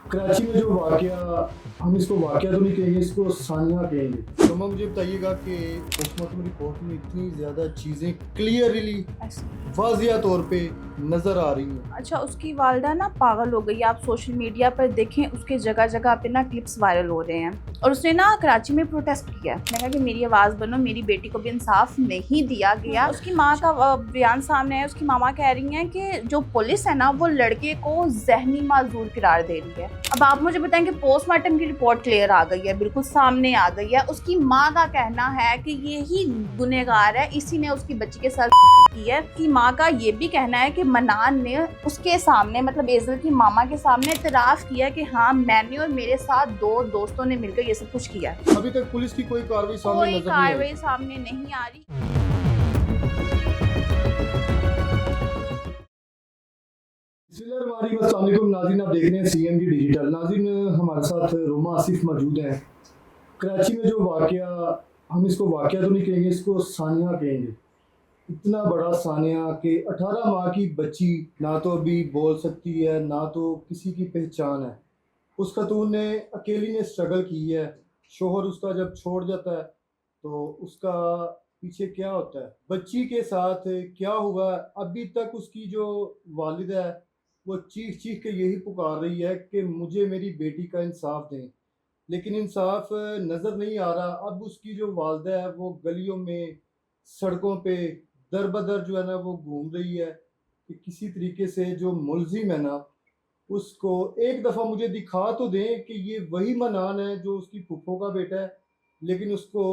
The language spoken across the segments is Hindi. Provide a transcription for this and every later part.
कराची में जो वाकया, हम इसको वाकया तो नहीं कहेंगे, इसको सानिया कहेंगे। तो मुझे बताइएगा कि पोस्टमार्टम रिपोर्ट में इतनी ज़्यादा चीज़ें क्लियरली वाजिया तौर पे नज़र आ रही हैं। अच्छा, उसकी वालदा ना पागल हो गई। आप सोशल मीडिया पर देखें, उसके जगह जगह पे ना क्लिप्स वायरल हो रहे हैं। और उसने ना कराची में प्रोटेस्ट किया है। मैंने कहा कि मेरी आवाज़ बनो, मेरी बेटी को भी इंसाफ नहीं दिया गया। उसकी माँ का बयान सामने है। उसकी मामा कह रही हैं कि जो पुलिस है ना, वो लड़के को जहनी माजूर करार दे रही है। अब आप मुझे बताएं कि पोस्टमार्टम की रिपोर्ट क्लियर आ गई है, बिल्कुल सामने आ गई है। उसकी माँ का कहना है कि यही गुनहगार है, इसी ने उसकी बच्ची के साथ की है। कि माँ का ये भी कहना है कि मनान ने उसके सामने, मतलब एजल की मामा के सामने इतराफ किया कि हाँ, मैंने और मेरे साथ दो दोस्तों ने मिलकर ये सब कुछ किया है। अभी तक पुलिस की कोई कार्रवाई सामने कोई नजर नहीं आई। कार्रवाई सामने नहीं आ रही। अस्सलामुअलैकुम नाज़रीन, आप देख रहे हैं CMG डिजिटल। नाज़रीन, हमारे साथ रोमा आसिफ मौजूद हैं। कराची में जो वाकया, हम इसको वाकया तो नहीं कहेंगे, इसको सानिया कहेंगे। इतना बड़ा सानिया कि 18 माह की बच्ची ना तो अभी बोल सकती है, ना तो किसी की पहचान है। उस खातून ने अकेली ने स्ट्रगल की है। शोहर उसका जब छोड़ जाता है तो उसका पीछे क्या होता है, बच्ची के साथ क्या हुआ, अभी तक उसकी जो वालिदा है वो चीख चीख के यही पुकार रही है कि मुझे मेरी बेटी का इंसाफ दें। लेकिन इंसाफ नज़र नहीं आ रहा। अब उसकी जो वालदा है वो गलियों में, सड़कों पे दर बदर जो है ना वो घूम रही है कि किसी तरीके से जो मुलजिम है ना, उसको एक दफ़ा मुझे दिखा तो दें कि ये वही मनान है जो उसकी फूफो का बेटा है। लेकिन उसको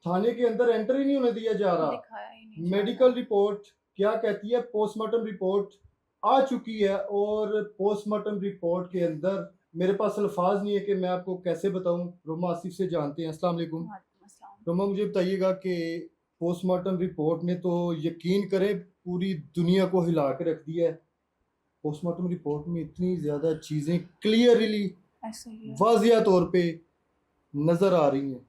थाने के अंदर एंटर ही नहीं होने दिया जा रहा। दिखाया ही नहीं जा मेडिकल रहा। रिपोर्ट क्या कहती है, पोस्टमार्टम रिपोर्ट आ चुकी है और पोस्टमार्टम रिपोर्ट के अंदर मेरे पास अल्फाज नहीं है कि मैं आपको कैसे बताऊं। रोमा आसिफ से जानते हैं। अस्सलाम वालेकुम। वालेकुम अस्सलाम। रोमा, मुझे बताइएगा कि पोस्टमार्टम रिपोर्ट ने तो यकीन करें पूरी दुनिया को हिला के रख दिया है। पोस्टमार्टम रिपोर्ट में इतनी ज़्यादा चीज़ें क्लियरली ऐसा ही है। वाजिया तौर पे नज़र आ रही हैं।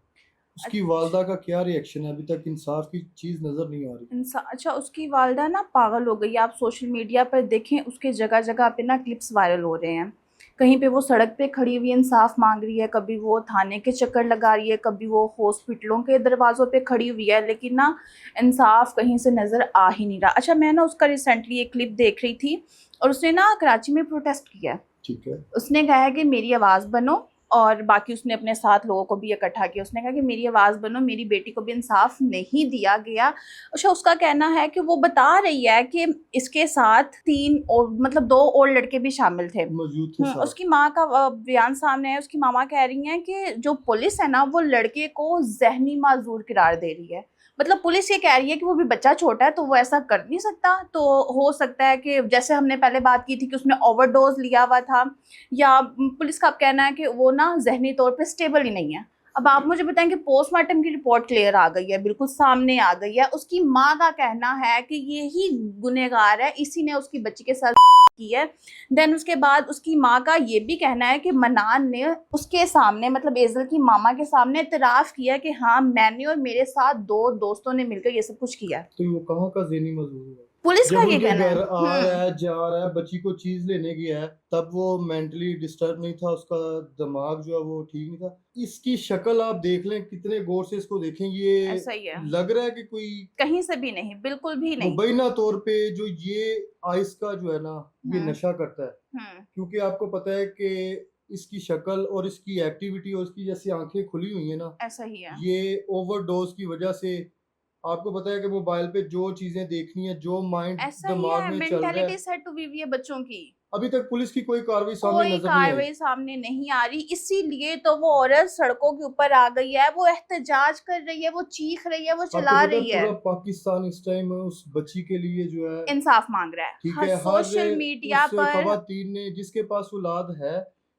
उसकी अच्छा, वालदा का क्या रिएक्शन है? अभी तक इंसाफ की चीज़ नज़र नहीं आ रही। अच्छा, उसकी वालदा ना पागल हो गई। आप सोशल मीडिया पर देखें, उसके जगह जगह पे ना क्लिप्स वायरल हो रहे हैं। कहीं पे वो सड़क पे खड़ी हुई इंसाफ मांग रही है, कभी वो थाने के चक्कर लगा रही है, कभी वो हॉस्पिटलों के दरवाज़ों पे खड़ी हुई है, लेकिन ना इंसाफ कहीं से नज़र आ ही नहीं रहा। अच्छा, मैं ना उसका रिसेंटली एक क्लिप देख रही थी और उसने ना कराची में प्रोटेस्ट किया है। ठीक है। उसने कहा है कि मेरी आवाज़ बनो, और बाकी उसने अपने साथ लोगों को भी इकट्ठा किया। उसने कहा कि मेरी आवाज़ बनो, मेरी बेटी को भी इंसाफ नहीं दिया गया। अच्छा, उसका कहना है कि वो बता रही है कि इसके साथ 3 और, मतलब 2 और लड़के भी शामिल थे। मौजूद थे साथ। उसकी माँ का बयान सामने है। उसकी मामा कह रही हैं कि जो पुलिस है ना, वो लड़के को ज़हनी माजूर करार दे रही है। मतलब पुलिस ये कह रही है कि वो भी बच्चा छोटा है तो वो ऐसा कर नहीं सकता। तो हो सकता है कि जैसे हमने पहले बात की थी कि उसने ओवरडोज लिया हुआ था, या पुलिस का अब कहना है कि वो ना ज़हनी तौर पे स्टेबल ही नहीं है। अब आप मुझे बताएं कि पोस्टमार्टम की रिपोर्ट क्लियर आ गई है, बिल्कुल सामने आ गई है। उसकी माँ का कहना है कि यही गुनहगार है, इसी ने उसकी बच्ची के साथ की है। देन उसके बाद उसकी माँ का ये भी कहना है कि मनान ने उसके सामने, मतलब एजल की मामा के सामने इतराफ किया कि हाँ, मैंने और मेरे साथ दो दोस्तों ने मिलकर ये सब कुछ किया है। तो वो कहाँ का ज़हनी मजदूर है? पुलिस का जब ये उनके कहना है। घर आ रहा है, जा रहा है, बच्ची को चीज लेने गया है, तब वो मेंटली डिस्टर्ब नहीं था, उसका दिमाग जो है वो ठीक नहीं था। इसकी शक्ल आप देख लें, कितने गौर से इसको देखें, ये ऐसा ही है। लग रहा है कि कोई कहीं से भी नहीं, बिल्कुल भी नहीं। मुबैना तौर पे जो ये आइस का जो है ना, ये हम्म। नशा करता है। हम्म। क्योंकि आपको पता है कि इसकी शक्ल और इसकी एक्टिविटी और इसकी जैसी आंखें खुली हुई है ना, ऐसा ही है। ये ओवरडोज की वजह से। आपको पता है कि मोबाइल पे जो चीजें देखनी है, जो माइंड ऐसा ही दिमाग है। में चल रहा है, मेंटालिटी सेट हुई हुई है बच्चों की। अभी तक पुलिस की कोई कार्रवाई सामने कोई नजर नहीं आई। कार्रवाई सामने नहीं आ रही, इसीलिए तो वो औरत सड़कों के ऊपर आ गई है। वो एहतजाज कर रही है, वो चीख रही है, वो आपको चिल्ला पता है रही है। पूरा पाकिस्तान इस टाइम उस बच्ची के लिए जो है, इंसाफ मांग रहा है ठीक हर है, हर सोशल मीडिया उस पर। खवातीन ने, जिसके पास औलाद है,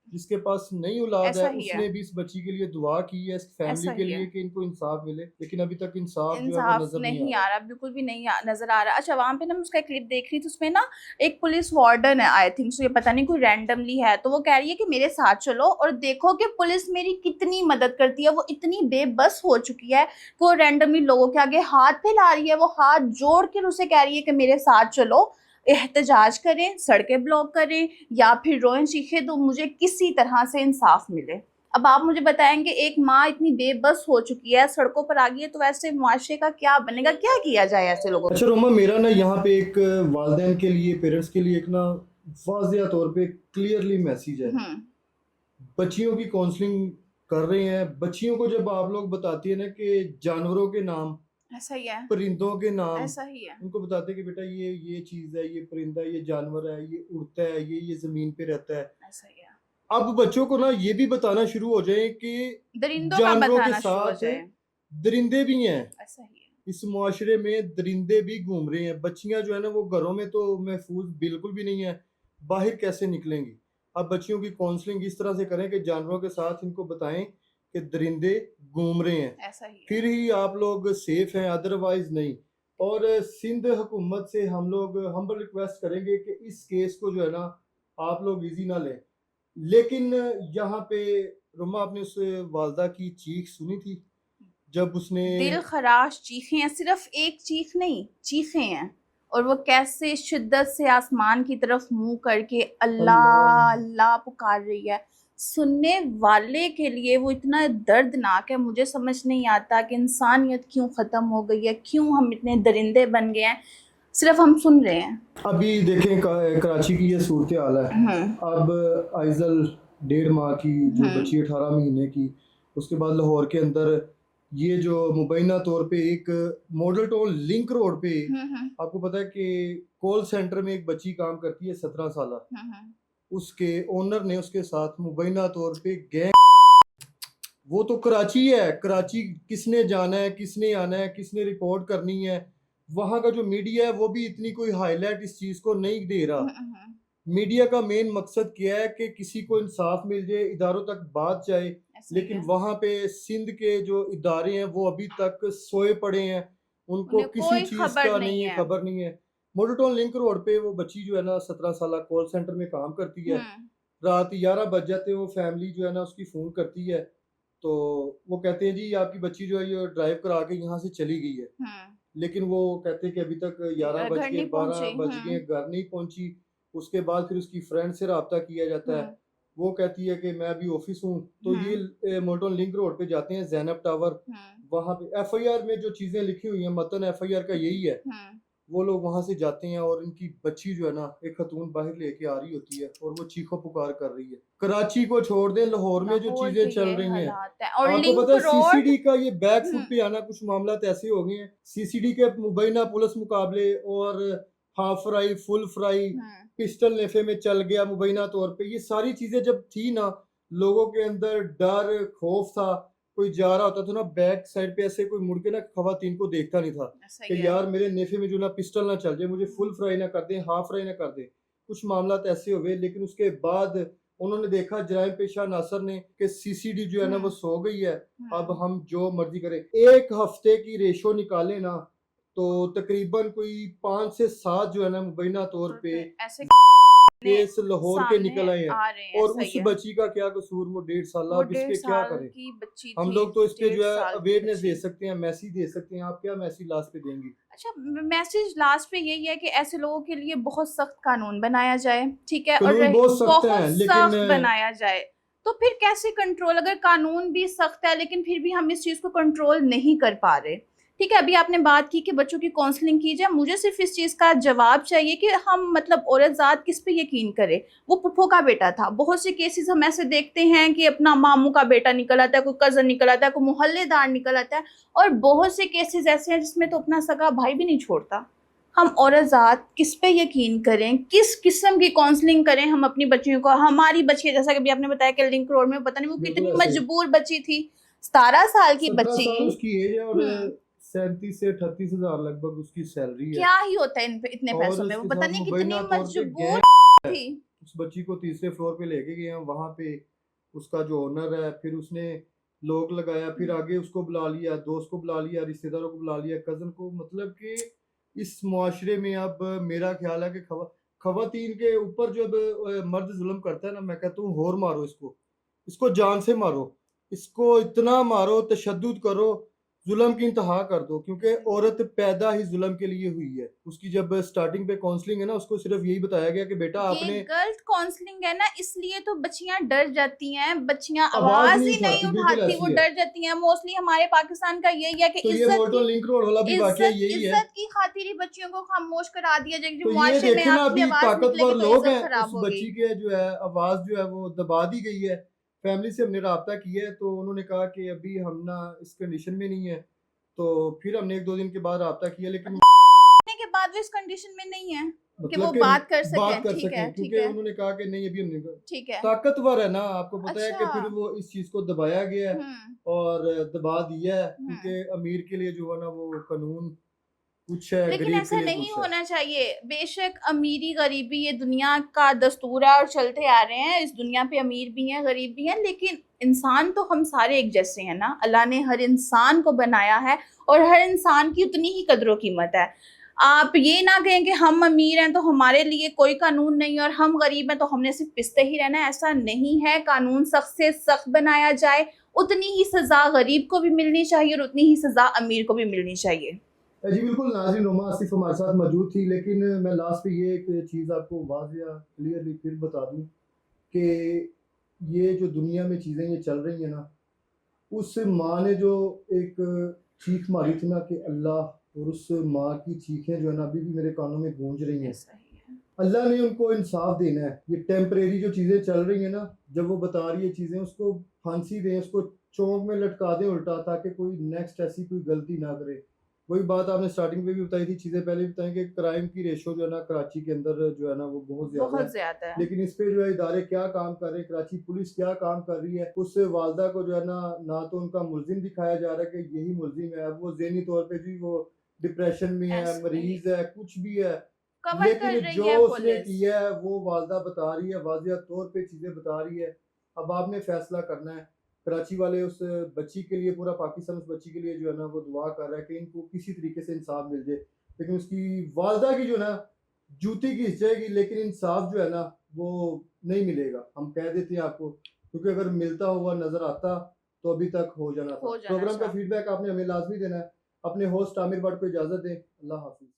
जिसके पास नहीं औलाद है, ऐसा ही है। उसने भी इस बच्ची के लिए दुआ की है, इस फैमिली ऐसा के ही लिए है। कि इनको इंसाफ मिले। लेकिन अभी तक इंसाफ जो है वो इंसाफ नजर नहीं आ नहीं रहा। आ रहा, बिल्कुल भी नहीं नजर आ रहा। अच्छा, वहां पे ना मैं उसका क्लिप देख रही थी, उसमें ना एक पुलिस वार्डन है, आई थिंक सो, ये पता नहीं कोई रैंडमली है, तो वो कह रही है कि मेरे साथ चलो और देखो कि पुलिस मेरी कितनी मदद करती है। वो इतनी बेबस हो चुकी है कि वो रैंडमली लोगों के आगे हाथ फैला रही है, वो हाथ जोड़ कर उसे कह रही है कि मेरे साथ चलो। एहतजाज करें, सड़कें ब्लॉक करें या फिर रोएं चीखें, तो मुझे किसी तरह से इंसाफ मिले। अब आप मुझे बताएंगे, एक माँ इतनी बेबस हो चुकी है, सड़कों पर आ गई है, तो ऐसे मुआशरे का क्या बनेगा, क्या किया जाए ऐसे लोगों अच्छा रोमा, मेरा ना यहाँ पे एक वालिदैन के लिए, पेरेंट्स के लिए एक ना वाज़िया तौर पे क्लियरली मैसेज है। हम्म, बच्चियों की काउंसलिंग कर रहे हैं। बच्चियों को जब आप लोग बताती है ना कि जानवरों के नाम, ऐसा ही है, परिंदों के नाम, ऐसा ही है। उनको बताते हैं कि बेटा ये चीज़ है, ये परिंदा, ये जानवर है, ये उड़ता है, ये ज़मीन पे रहता है। ऐसा ही है। अब बच्चों को ना ये भी बताना शुरू हो जाए कि दरिंदों का जानवरों के बताना शुरू हो साथ जाए। दरिंदे भी हैं। ऐसा ही है। इस मुआशरे में दरिंदे भी घूम रहे हैं। बच्चियां जो है ना वो घरों में तो महफूज बिल्कुल भी नहीं है, बाहर कैसे निकलेंगी। अब बच्चियों की काउंसलिंग इस तरह से करें कि जानवरों के साथ इनको बताएं कि दरिंदे घूम रहे हैं, ऐसा ही है। फिर ही आप लोग सेफ हैं, अदरवाइज नहीं। और सिंध हुकूमत से हम लोग हम्बल रिक्वेस्ट करेंगे कि इस केस को जो है ना आप लोग इजी ना लें। लेकिन यहाँ पे रुमा, आपने उस वालदा की चीख सुनी थी जब उसने, दिल खराश चीखें हैं, सिर्फ एक चीख नहीं, चीखें हैं। और वो कैसे शिद्दत से आसमान की तरफ मुंह करके अल्लाह अल्लाह, अल्लाह पुकार रही है। सुनने वाले के लिए वो इतना दर्दनाक है, मुझे समझ नहीं आता कि इंसानियत क्यों ख़त्म हो गई है, क्यों हम इतने दरिंदे बन गए हैं, सिर्फ हम सुन रहे हैं। अभी देखें कराची की ये सूरत हाल है। अब आइजल 1.5 माह की जो बच्ची, 18 महीने की, उसके बाद लाहौर के अंदर ये जो मुबैना तौर पे एक मॉडल टाउन लिंक रोड पे, आपको पता है कि कॉल सेंटर में एक बच्ची काम करती है 17 साल। उसके ओनर ने उसके साथ मुबैना तौर पे गैंग, वो तो कराची है, कराची किसने जाना है, किसने आना है, किसने रिपोर्ट करनी है। वहाँ का जो मीडिया है वो भी इतनी कोई हाईलाइट इस चीज़ को नहीं दे रहा। मीडिया का मेन मकसद क्या है कि किसी को इंसाफ मिल जाए, इदारों तक बात जाए। लेकिन वहाँ पे सिंध के जो इदारे हैं वो अभी तक सोए पड़े हैं, उनको उन्हें किसी कोई चीज़ खबर का नहीं नहीं है, है। खबर नहीं है। मॉडल टाउन लिंक रोड पे वो बच्ची जो है ना 17 साल कॉल सेंटर में काम करती है। रात 11 बज जाते हैं, वो फैमिली जो है ना उसकी फ़ोन करती है, तो वो कहते हैं जी आपकी बच्ची जो है ये ड्राइव करा के यहाँ से चली गई है। लेकिन वो कहते हैं कि अभी तक 11 बज घर के नहीं 12 पहुंची। बज गए, घर नहीं पहुंची। उसके बाद फिर उसकी फ्रेंड से रब्ता किया जाता है। वो कहती है कि मैं अभी ऑफिस हूँ। तो ये मोल्टन लिंक रोड पे जाते हैं, जैनब टावर, वहाँ पे एफआईआर में जो चीज़ें लिखी हुई हैं, मतन एफआईआर का यही है। वो लोग वहां से जाते हैं और इनकी बच्ची जो है ना एक खतून बाहर लेके आ रही होती है और वो चीखो पुकार कर रही है। कराची को छोड़ दें, लाहौर में जो लाहौर चीजें के चल ये रही हैं, हालात है। और आपको पता लिंक है रोड। सीसीडी का ये बैक फुट पे आना, कुछ मामला ऐसे हो गए हैं सीसीडी के मुबैना पुलिस मुकाबले और half fry, full fry, pistol नेफे में चल गया मुबैना तौर पे। ये सारी चीजें जब थी ना, लोगों के अंदर डर खौफ था। कोई जा रहा होता था ना बैक साइड पे ऐसे, कोई मुड़ के ना खवातीन को देखता नहीं था कि यार मेरे नेफे में जो ना पिस्टल ना चल जाए, मुझे फुल फ्राई ना कर दे, हाफ फ्राई ना कर दे। कुछ मामला ऐसे हुए, लेकिन उसके बाद उन्होंने देखा जराइम पेशा नासर ने कि सीसीडी जो है ना वो सो गई है, अब हम जो मर्जी करें। एक हफ्ते की रेशो निकाले ना तो तकरीबन कोई 5 से 7 जो है ना मुबैना तौर पे ऐसे केस लाहौर के सामने निकल आए हैं। आ रहे हैं। और सही उस है। बच्ची का क्या कसूर, वो 1.5 साल, वो अब इस 1.5 पे क्या साल करें। की बच्ची हम थी। लोग तो इस पे 1.5 जो है साल की अवेयरनेस दे बच्ची। सकते हैं, मैसेज दे सकते हैं। आप क्या मैसेज लास्ट पे देंगी? अच्छा, मैसेज लास्ट पे यही है कि ऐसे लोगों के लिए बहुत सख्त कानून बनाया जाए, ठीक है, और कानून बहुत सख्त बहुत है, लेकिन सख्त बनाया जाए। तो फिर कैसे कंट्रोल, अगर कानून भी सख्त है लेकिन फिर भी हम इस चीज को कंट्रोल नहीं कर पा रहे। ठीक है, अभी आपने बात की कि बच्चों की काउंसलिंग की जाए, मुझे सिर्फ इस चीज का जवाब चाहिए कि हम मतलब औरत ज़ात किस पे यकीन करे। वो पुप्पो का बेटा था, बहुत से केसेस हम ऐसे देखते हैं कि अपना मामू का बेटा निकल आता है, कोई कजन निकल आता है, कोई मोहल्लेदार निकल आता है, और बहुत से केसेस ऐसे हैं जिसमें तो अपना सगा भाई भी नहीं छोड़ता। हम औरत ज़ात किस पे यकीन करें, किस किस्म की काउंसलिंग करें हम अपनी बच्चियों को। हमारी बच्ची, जैसा कि अभी आपने बताया कि लिंक रोड में पता नहीं वो बिल्कुल कितनी ऐसे ही। मजबूर बच्ची थी, 17 साल की 17 बच्ची। साल उसकी एज है और हम्म 37 से 38 हजार लगभग उसकी सैलरी है। क्या ही होता है इन पे इतने और पैसों में, वो उसके पता साथ नहीं कितनी मुबैना तौर पे मजबूर गैंग है। थी। उस बच्ची को तीसरे फ्लोर पे लेके गए हैं, वहां पे उसका जो ओनर है, फिर उसने लोग लगाया, फिर आगे उसको बुला लिया, दोस्त को बुला लिया, रिश्तेदारों को बुला लिया, कजन को। मतलब कि इस मुआशरे में अब मेरा ख्याल है कि खवातीन के ऊपर जब मर्द जुल्म करता है ना, मैं कहता हूँ होर मारो इसको, इसको जान से मारो, इसको इतना मारो, तशद्दुद करो जुल्म की इंतहा कर दो, क्योंकि औरत पैदा ही जुल्म के लिए हुई है। उसकी जब स्टार्टिंग पे काउंसलिंग है ना, उसको सिर्फ यही बताया गया कि बेटा ये आपने गलत काउंसलिंग है ना, इसलिए तो बच्चियां डर जाती हैं, बच्चियां आवाज आवाज नहीं ही नहीं उठाती, बिल्कुल उठाती, वो ऐसी है। डर जाती हैं। मोस्टली हमारे पाकिस्तान का यही है कि तो ये मोल्टन लिंक रोड वाला भी वाकया इज्जत यही है। इज्जत की खातिर ही बच्चियों को खामोश करा दिया जाएगा। तो जो ये मुआशरे में देखे ना, आपकी अभी आवाज ताकतवर निकलेगी तो लोग इज्जत हैं, उस खराब होगी। बच्ची के जो है आवाज जो है वो दबा दी गई है। फैमिली से हमने रब्ता किया है, तो उन्होंने कहा कि अभी हम ना इस कंडीशन में नहीं है। तो फिर हमने 1-2 दिन के बाद रब्ता किया, लेकिन करने के बाद वो इस कंडीशन में नहीं है कि मतलब वो कि बात कर बात सकें। कर ठीक है, सकें, ठीक क्योंकि है, उन्होंने कहा कि नहीं अभी हमने ठीक है। ताकतवर है ना, आपको पता है कि अच्छा। फिर वो इस चीज को दबाया गया है हम्म। और दबा दिया है, हम्म। क्योंकि अमीर के लिए जो है ना वो कानून कुछ है, लेकिन गरीब के ऐसा लिए नहीं कुछ है। होना चाहिए। बेशक अमीरी गरीबी ये दुनिया का दस्तूर है और चलते आ रहे हैं। इस दुनिया पे अमीर भी हैं, गरीब भी हैं, लेकिन इंसान तो हम सारे एक जैसे हैं ना। अल्लाह ने हर इंसान को बनाया है और हर इंसान की उतनी ही कदर कीमत है। आप ये ना कहें कि हम अमीर हैं तो हमारे लिए कोई कानून नहीं है और हम गरीब हैं तो हमने सिर्फ पिसते ही रहना है। ऐसा नहीं है। कानून सख्त से सख्त बनाया जाए, उतनी ही सजा गरीब को भी मिलनी चाहिए और उतनी ही सजा अमीर को भी मिलनी चाहिए। जी बिल्कुल, नाज़रीन रोमा आसिफ हमारे साथ मौजूद थी, लेकिन मैं लास्ट पे ये एक चीज़ आपको वाज़िया क्लियरली फिर बता दूं कि ये जो दुनिया में चीज़ें ये चल रही हैं ना, उस माँ ने जो एक चीख मारी थी ना कि अल्लाह, और उस माँ की चीखें जो है ना अभी भी मेरे कानों में गूंज रही हैं। ऐसा ही है। अल्लाह ने उनको इंसाफ देना है। ये टेम्परेरी जो चीज़ें चल रही हैं ना, जब वो बता रही है चीज़ें, उसको फांसी दें, उसको चौक में लटका दें उल्टा, ताकि कोई नेक्स्ट ऐसी कोई गलती ना करे। वही बात आपने स्टार्टिंग में भी बताई थी, चीज़ें पहले भी बताई कि क्राइम की रेशो जो है ना कराची के अंदर जो है ना वो बहुत ज़्यादा बहुत है। ज्यादा है। लेकिन इस पे जो है इदारे क्या काम कर रहे हैं, कराची पुलिस क्या काम कर रही है, उस वालदा को जो है ना, ना तो उनका मुलजिम दिखाया जा रहा है कि यही मुलजिम है। अब वो ज़हनी तौर पे भी वो डिप्रेशन में है, ऐसा ही मरीज़ है, कुछ भी है। कवर कर लेकिन रही जो है उसने पुलिस। किया है वो वालदा बता रही है, वाज़िया तौर पे चीज़ें बता रही है। अब आपने फैसला करना है। कराची वाले उस बच्ची के लिए, पूरा पाकिस्तान उस बच्ची के लिए जो है ना वो दुआ कर रहा है कि इनको किसी तरीके से इंसाफ मिल जाए। लेकिन उसकी वालदा की जो है ना जूती घिस जाएगी, लेकिन इंसाफ जो है ना वो नहीं मिलेगा। हम कह देते हैं आपको, क्योंकि अगर मिलता हुआ नज़र आता तो अभी तक हो जाना था। हो जाना प्रोग्राम का था। फीडबैक आपने हमें लाज़मी देना है। अपने होस्ट आमिर भट्ट को इजाज़त दें। अल्लाह हाफ़िज़।